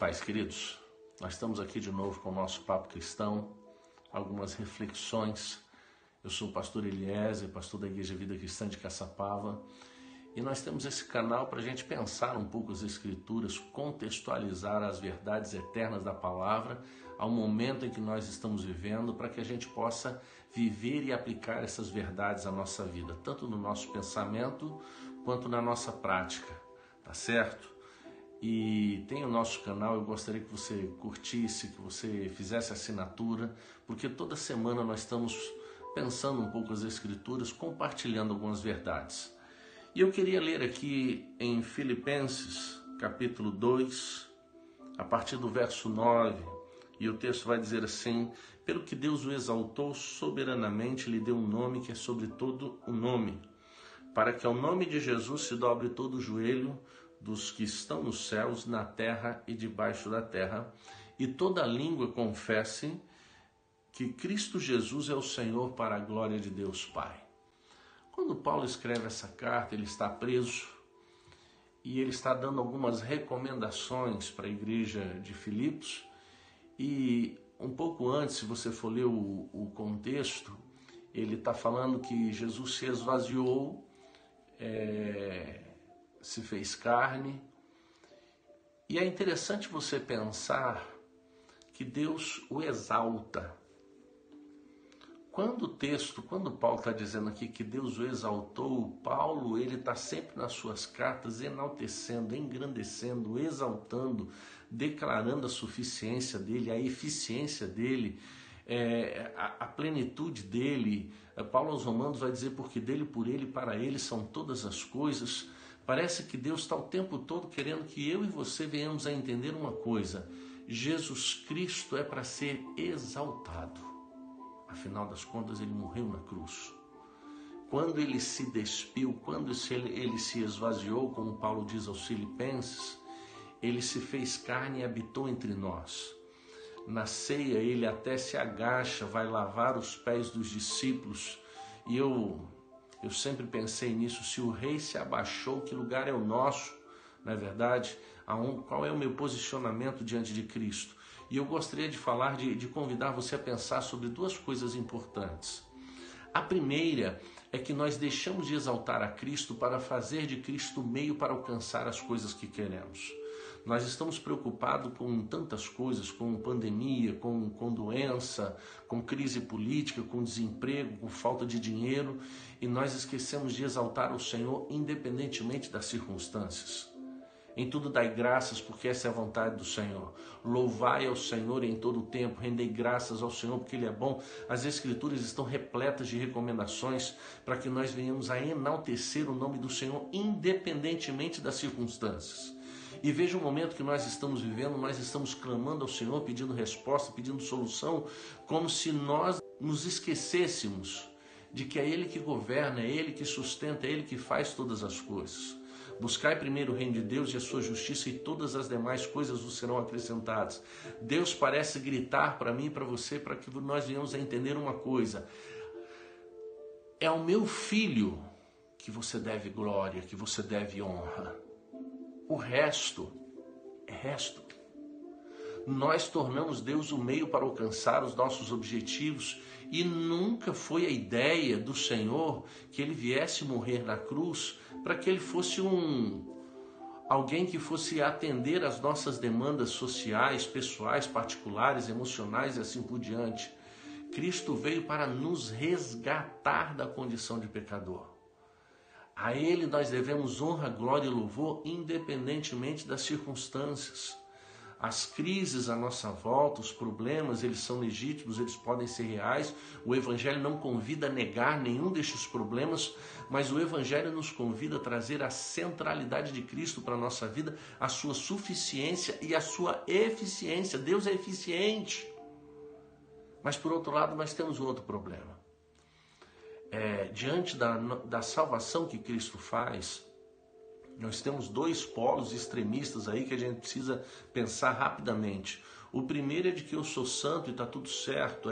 paz, queridos. Nós estamos aqui de novo com o nosso Papo Cristão, algumas reflexões. Eu sou o pastor Eliezer, pastor da Igreja Vida Cristã de Caçapava, e nós temos esse canal para a gente pensar um pouco as Escrituras, contextualizar as verdades eternas da palavra ao momento em que nós estamos vivendo, para que a gente possa viver e aplicar essas verdades à nossa vida, tanto no nosso pensamento quanto na nossa prática, tá certo? E tem o nosso canal, eu gostaria que você curtisse, que você fizesse assinatura, porque toda semana nós estamos pensando um pouco as Escrituras, compartilhando algumas verdades. E eu queria ler aqui em Filipenses, capítulo 2, a partir do verso 9, e o texto vai dizer assim: pelo que Deus o exaltou soberanamente, lhe deu um nome que é sobre todo o nome, para que ao nome de Jesus se dobre todo o joelho dos que estão nos céus, na terra e debaixo da terra, e toda língua confesse que Cristo Jesus é o Senhor, para a glória de Deus Pai. Quando Paulo escreve essa carta, ele está preso e ele está dando algumas recomendações para a igreja de Filipos, e um pouco antes, se você for ler o contexto, ele está falando que Jesus se esvaziou, se fez carne, e é interessante você pensar que Deus o exalta. Quando Paulo está dizendo aqui que Deus o exaltou, Paulo ele está sempre nas suas cartas enaltecendo, engrandecendo, exaltando, declarando a suficiência dele, a eficiência dele, a plenitude dele. Paulo aos Romanos vai dizer: porque dele, por ele, para ele são todas as coisas. Parece que Deus está o tempo todo querendo que eu e você venhamos a entender uma coisa: Jesus Cristo é para ser exaltado. Afinal das contas, ele morreu na cruz. Quando ele se despiu, quando ele se esvaziou, como Paulo diz aos Filipenses, ele se fez carne e habitou entre nós. Na ceia, ele até se agacha, vai lavar os pés dos discípulos. E eu sempre pensei nisso: se o rei se abaixou, que lugar é o nosso? Não é verdade? Qual é o meu posicionamento diante de Cristo? E eu gostaria de falar, de convidar você a pensar sobre duas coisas importantes. A primeira é que nós deixamos de exaltar a Cristo para fazer de Cristo o meio para alcançar as coisas que queremos. Nós estamos preocupados com tantas coisas, com pandemia, com doença, com crise política, com desemprego, com falta de dinheiro, e nós esquecemos de exaltar o Senhor independentemente das circunstâncias. Em tudo dai graças, porque essa é a vontade do Senhor. Louvai ao Senhor em todo o tempo, rendei graças ao Senhor, porque Ele é bom. As Escrituras estão repletas de recomendações para que nós venhamos a enaltecer o nome do Senhor, independentemente das circunstâncias. E veja o momento que nós estamos vivendo: nós estamos clamando ao Senhor, pedindo resposta, pedindo solução, como se nós nos esquecêssemos de que é Ele que governa, é Ele que sustenta, é Ele que faz todas as coisas. Buscai primeiro o reino de Deus e a sua justiça, e todas as demais coisas vos serão acrescentadas. Deus parece gritar para mim e para você, para que nós venhamos a entender uma coisa: é ao meu filho que você deve glória, que você deve honra. O resto é resto. Nós tornamos Deus o meio para alcançar os nossos objetivos, e nunca foi a ideia do Senhor que Ele viesse morrer na cruz para que Ele fosse alguém que fosse atender às nossas demandas sociais, pessoais, particulares, emocionais e assim por diante. Cristo veio para nos resgatar da condição de pecador. A Ele nós devemos honra, glória e louvor, independentemente das circunstâncias. As crises à nossa volta, os problemas, eles são legítimos, eles podem ser reais. O Evangelho não convida a negar nenhum destes problemas, mas o Evangelho nos convida a trazer a centralidade de Cristo para a nossa vida, a sua suficiência e a sua eficiência. Deus é eficiente. Mas por outro lado, nós temos um outro problema. Diante da salvação que Cristo faz, nós temos dois polos extremistas aí que a gente precisa pensar rapidamente. O primeiro é de que eu sou santo e está tudo certo,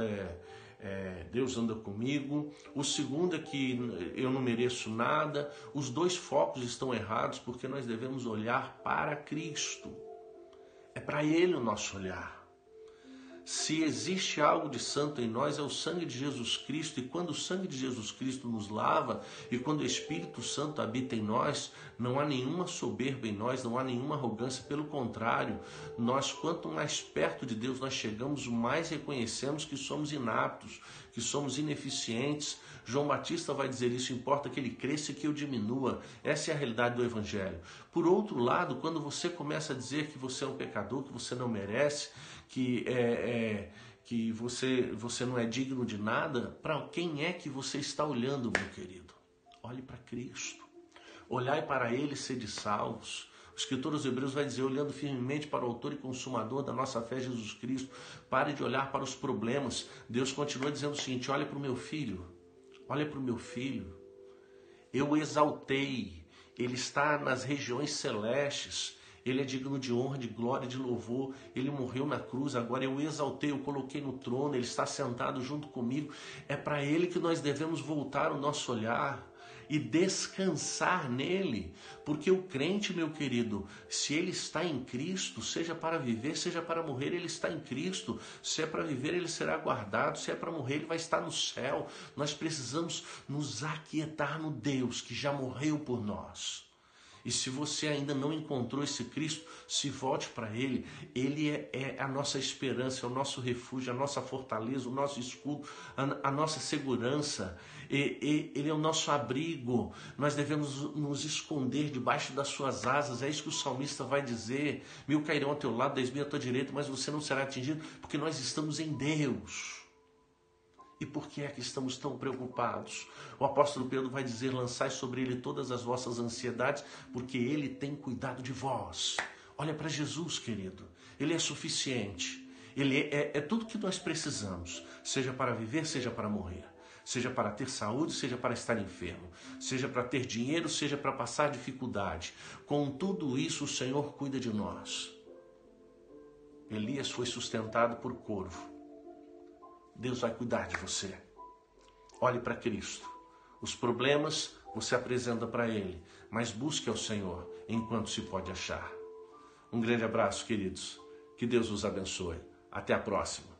Deus anda comigo. O segundo é que eu não mereço nada. Os dois focos estão errados, porque nós devemos olhar para Cristo. É para Ele o nosso olhar. Se existe algo de santo em nós, é o sangue de Jesus Cristo. E quando o sangue de Jesus Cristo nos lava, e quando o Espírito Santo habita em nós, não há nenhuma soberba em nós, não há nenhuma arrogância. Pelo contrário, nós, quanto mais perto de Deus nós chegamos, mais reconhecemos que somos inaptos, que somos ineficientes. João Batista vai dizer isso: importa que ele cresça e que eu diminua. Essa é a realidade do Evangelho. Por outro lado, quando você começa a dizer que você é um pecador, que você não merece, que você não é digno de nada, para quem é que você está olhando, meu querido? Olhe para Cristo. Olhai para Ele e sede salvos. O escritor aos Hebreus vai dizer: olhando firmemente para o autor e consumador da nossa fé, Jesus Cristo. Pare de olhar para os problemas. Deus continua dizendo o seguinte: olha para o meu filho. Olha para o meu filho. Eu o exaltei. Ele está nas regiões celestes. Ele é digno de honra, de glória, de louvor. Ele morreu na cruz, agora eu o exaltei, eu coloquei no trono, ele está sentado junto comigo. É para ele que nós devemos voltar o nosso olhar e descansar nele. Porque o crente, meu querido, se ele está em Cristo, seja para viver, seja para morrer, ele está em Cristo. Se é para viver, ele será guardado. Se é para morrer, ele vai estar no céu. Nós precisamos nos aquietar no Deus que já morreu por nós. E se você ainda não encontrou esse Cristo, se volte para Ele. Ele é a nossa esperança, é o nosso refúgio, a nossa fortaleza, o nosso escudo, a nossa segurança. Ele é o nosso abrigo. Nós devemos nos esconder debaixo das suas asas. É isso que o salmista vai dizer: 1000 cairão ao teu lado, 10.000 à tua direita, mas você não será atingido, porque nós estamos em Deus. E por que é que estamos tão preocupados? O apóstolo Pedro vai dizer: lançai sobre ele todas as vossas ansiedades, porque ele tem cuidado de vós. Olha para Jesus, querido. Ele é suficiente. Ele é tudo que nós precisamos, seja para viver, seja para morrer. Seja para ter saúde, seja para estar enfermo. Seja para ter dinheiro, seja para passar dificuldade. Com tudo isso, o Senhor cuida de nós. Elias foi sustentado por corvo. Deus vai cuidar de você. Olhe para Cristo. Os problemas você apresenta para Ele, mas busque ao Senhor enquanto se pode achar. Um grande abraço, queridos. Que Deus os abençoe. Até a próxima.